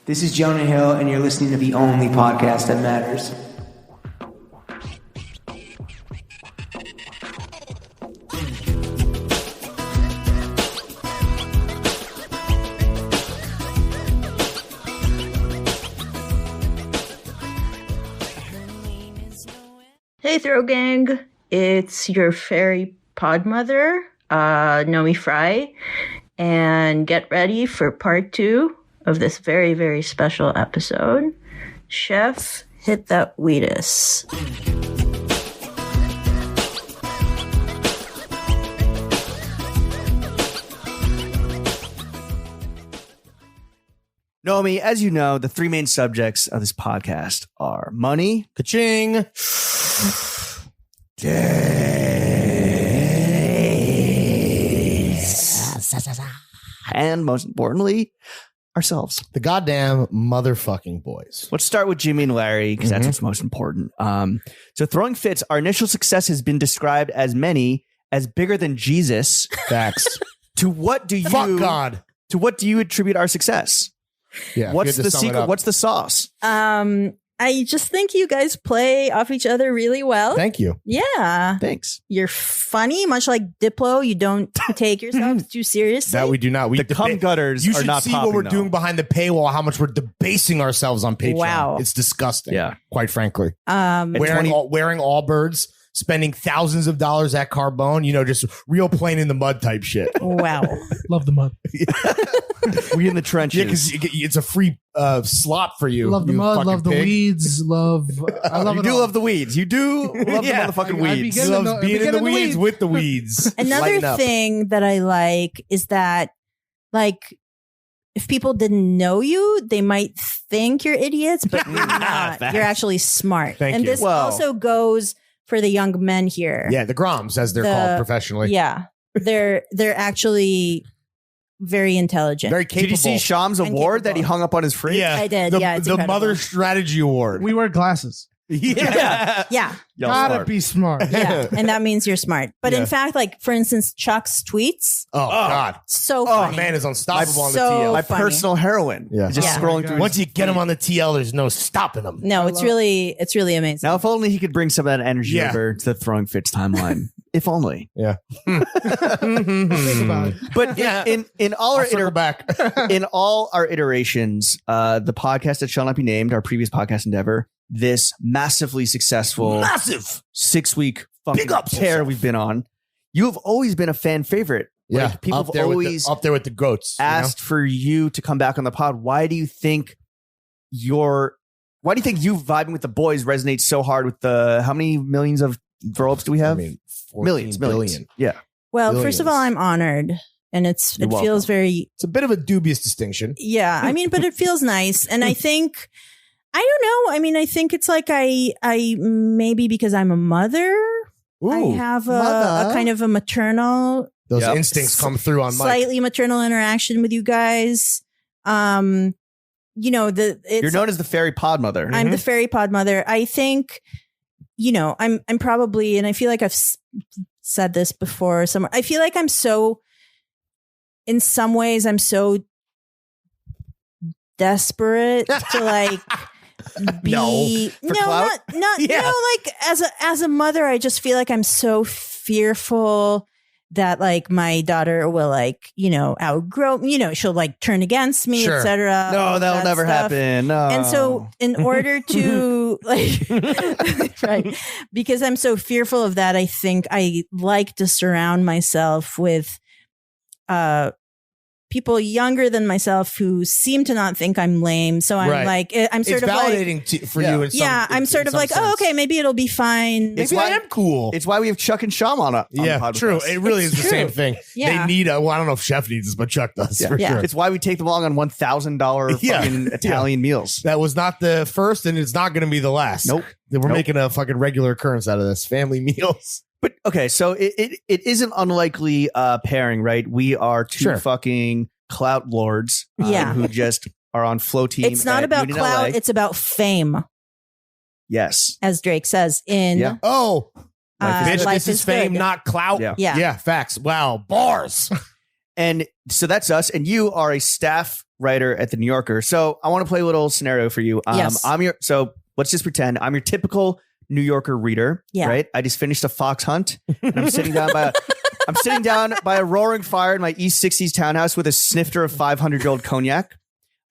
This is Jonah Hill, and you're listening to the only podcast that matters. Hey, Throw Gang. It's your fairy pod mother, Naomi Fry, and get ready for part 2 of this very, very special episode. Chef, hit that Wheatus. Naomi, as you know, the 3 main subjects of this podcast are money, ka-ching, and most importantly, ourselves. the goddamn motherfucking boys. Let's start with Jimmy and Larry because that's what's most important. So throwing fits, our initial success has been described as many as bigger than Jesus. Facts. To what do you Fuck God. To what do you attribute our success? Yeah. What's the secret? What's the sauce? I just think you guys play off each other really well. Thank you. Yeah. Thanks. You're funny, much like Diplo. You don't take yourselves too seriously. That we do not. We The cum gutters You are should not see popping, what we're though. doing behind the paywall. How much we're debasing ourselves on Patreon. Wow. It's disgusting. Yeah. Quite frankly, Um, wearing Allbirds, spending thousands of dollars at Carbone. You know, just real plain in the mud type shit. wow. Love the mud. We in the trenches. Yeah, because it's a free slot for you. Love the you mud. fucking Love the pig. weeds. Love. I love you it do all. love the weeds. You do love Yeah. the motherfucking I weeds. He begin- loves being in the weeds with the weeds. Another Lighten up. thing that I like is that, like, if people didn't know you, they might think you're idiots, but you're not. Facts. You're actually smart. Thank and you. this Well- also goes for the young men here. Yeah, the Groms, as they're called professionally. Yeah. They're actually very intelligent. Very capable. Did you see Sham's And award that he capable. hung up on his fridge? Yeah, I did. The, Yeah, it's the incredible. Mother Strategy Award. We wear glasses. Yeah. Yeah. Y'all Gotta smart. be smart. Yeah. And that means you're smart. But Yeah. in fact, like, for instance, Chuck's tweets, Oh, God. so Oh, funny. man is unstoppable on the So TL. My funny. personal heroine. Yeah. Just Yeah. scrolling through. Once you get him on the TL, there's no stopping him. No, it's really amazing. Now, if only he could bring some of that energy Yeah. over to the Throwing Fits timeline. If only. Yeah. Think about it. But Yeah. in all our I'll circle back. in all our iterations, the podcast that shall not be named, our previous podcast endeavor, this massively successful Massive. 6-week fucking Big ups tear yourself. we've been on, you have always been a fan favorite. Yeah. Like, people up have there always up there with the goats. you know? asked for you to come back on the pod. Why do you think you vibing with the boys resonates so hard with the how many millions of throw-ups do we have? I mean, 14 millions. billion. Yeah. Well, first of all, billions. I'm honored, and it You're feels welcome. very, It's a bit of a dubious distinction. yeah. I mean, but it feels nice, and I think, I don't know. I mean, I think it's like I maybe because I'm a mother, I have a kind of a maternal, Those Yep. instincts come through on Mike. slightly maternal interaction with you guys. You know, You're known as the fairy pod mother. I'm the fairy pod mother. I think, you know, I'm probably, and I feel like I've said this before somewhere. I feel like I'm so, in some ways, I'm so desperate to like be For clout? not Yeah. no, like as a mother, I just feel like I'm so fearful that like my daughter will like, you know, outgrow, you know, she'll like turn against me, Sure. etc. No, that'll never happen. No. And so in order to like, right, because I'm so fearful of that, I think I like to surround myself with people younger than myself who seem to not think I'm lame. So I'm Right. like, I'm sort It's of like, validating for Yeah. you. In some, yeah, I'm sort in of some like, oh, sense. okay, maybe it'll be fine. It's Maybe I why- am cool. It's why we have Chuck and Sham on the Yeah, pod with true. us. It really It's is the true. same thing. Yeah. They need a, well, I don't know if Chef needs this, but Chuck does Yeah. for Yeah. sure. It's why we take them along on $1,000 Yeah. fucking Italian meals. That was not the first, and it's not going to be the last. Nope. We're Nope. making a fucking regular occurrence out of this. Family meals. But okay, so it is an unlikely pairing, right? We are two Sure. fucking clout lords, Yeah. who just are on flow team. It's not at about Union clout, LA. it's about fame, Yes, as Drake says in Yeah. Oh, bitch, Life this is fame, Good. not clout. Yeah. Yeah. Yeah, facts. Wow. Bars. and so that's us. And you are a staff writer at the New Yorker. So I want to play a little scenario for you. Yes. So let's just pretend I'm your typical New Yorker reader. Yeah. Right. I just finished a fox hunt and I'm sitting down by a roaring fire in my East 60s townhouse with a snifter of 500-year-old cognac.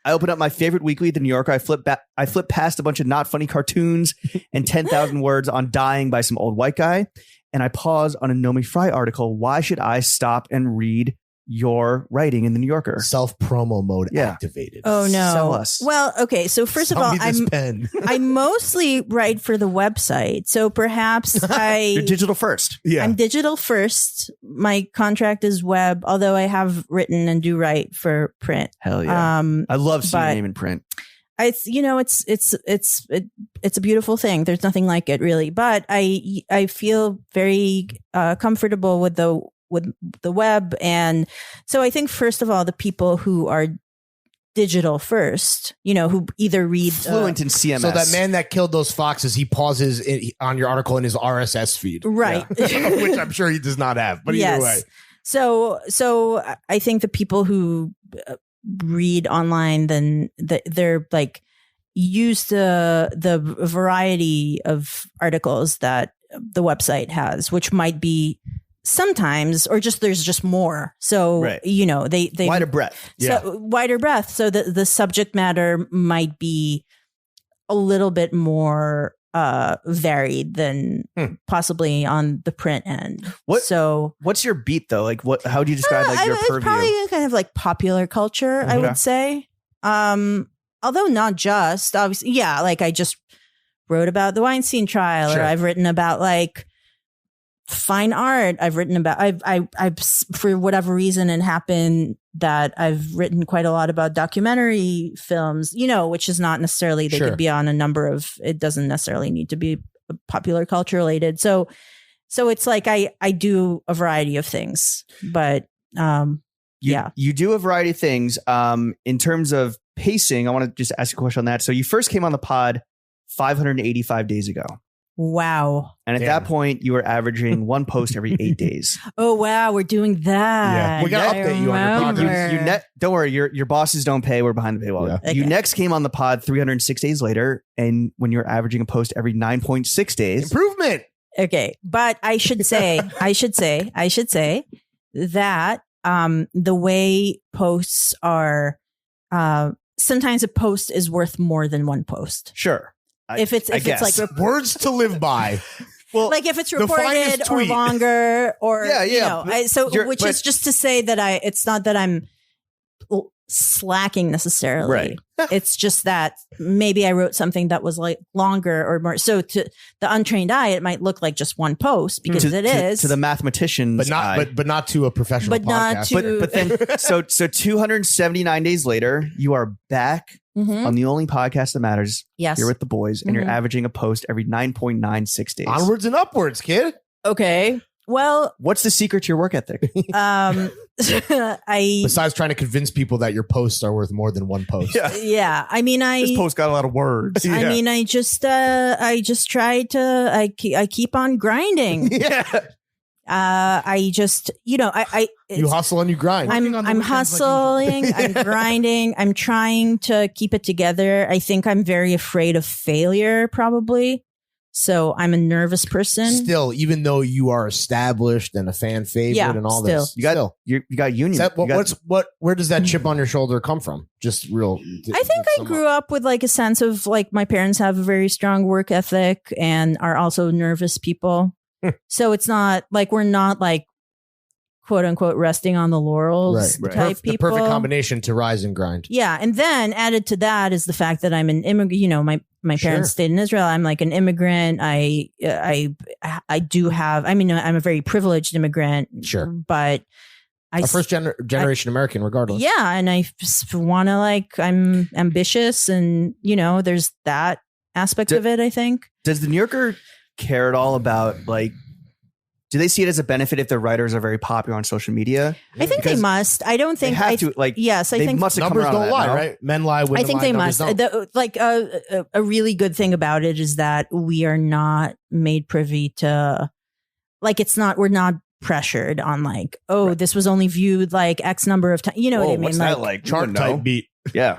I open up my favorite weekly, The New Yorker. I flip past a bunch of not funny cartoons and 10,000 words on dying by some old white guy. And I pause on a Naomi Fry article. Why should I stop and read your writing in The New Yorker? Self promo mode Yeah. activated. Oh no. Sell us. Well, okay. So first of Sell all, me this pen. I mostly write for the website. So perhaps You're digital first. Yeah. I'm digital first. My contract is web, although I have written and do write for print. Hell yeah. I love seeing your but- name in print. It's it's a beautiful thing. There's nothing like it really, but I feel very comfortable with the web, and so I think first of all the people who are digital first, who either read Fluent in CMS. So that man that killed those foxes, he pauses on your article in his RSS feed, right, which I'm sure he does not have. But either way, so I think the people who read online, then they're like use the variety of articles that the website has, which might be sometimes or just there's just more. So Right. They wider breadth. so wider breadth. So the subject matter might be a little bit more varied than possibly on the print end. What's your beat though? Like how do you describe your it's purview? probably kind of like popular culture, I would say. Although not just obviously, yeah. Like I just wrote about the Weinstein trial, Sure. or I've written about like fine art. I've written about I've for whatever reason it happened that I've written quite a lot about documentary films. Which is not necessarily they Sure. could be on a number of. It doesn't necessarily need to be popular culture related. So it's like I do a variety of things, but You do a variety of things. In terms of pacing, I want to just ask a question on that. So you first came on the pod 585 days ago. wow. And at Damn. that point, you were averaging one post every 8 days. Oh wow, we're doing that. Yeah. We gotta I update you on your remember. progress. Don't worry, your bosses don't pay. We're behind the paywall. Yeah. You Okay. next came on the pod 306 days later, and when you were averaging a post every 9.6 days. improvement. Okay, but I should say that the way posts are, sometimes a post is worth more than one post. Sure. If it's guess. like Words to live by. Well, like if it's the finest reported or tweet. longer or Yeah. which is just to say that it's not that I'm slacking necessarily. Right. It's just that maybe I wrote something that was like longer or more. So to the untrained eye, it might look like just one post because it is to the mathematicians, But not but not to a professional But not podcast. to- but then so 279 days later, you are back Mhm. on the only podcast that matters. Yes. You're with the boys, and you're Mhm. averaging a post every 9.96 days. Onwards and upwards, kid. Okay. Well, What's the secret to your work ethic? I Besides trying to convince people that your posts are worth more than one post. yeah. I mean, post got a lot of words. I mean, I just try to. I keep on grinding. Yeah. I just, You hustle and you grind. Working on the I'm weekends like hustling. I'm grinding. I'm trying to keep it together. I think I'm very afraid of failure, probably. So I'm a nervous person. Still, even though you are established and a fan favorite Yeah, and all still. this, You got you got union. Is that, You got- where does that chip on your shoulder come from? Just real. I think I grew up with like a sense of like my parents have a very strong work ethic and are also nervous people. So it's not like we're not like quote unquote resting on the laurels Right. type The people. perfect combination to rise and grind. Yeah, and then added to that is the fact that I'm an immigrant. My parents Sure. stayed in Israel. I'm like an immigrant. I do have. I mean, I'm a very privileged immigrant. Sure. but A first generation American, regardless. yeah, and I want to like. I'm ambitious, and there's that aspect of it. I think. Does the New Yorker care at all about like? Do they see it as a benefit if their writers are very popular on social media? I think they Because must. I don't They think. have to like. Yes, I they think must have come Numbers around don't on that, lie, no? right? Men lie, women I think lie, they numbers must. don't. A really good thing about it is that we are not made privy to, like, we're not pressured on like, this was only viewed like X number of times. You know what I Whoa, mean? what's that like? Chart type beat. Yeah.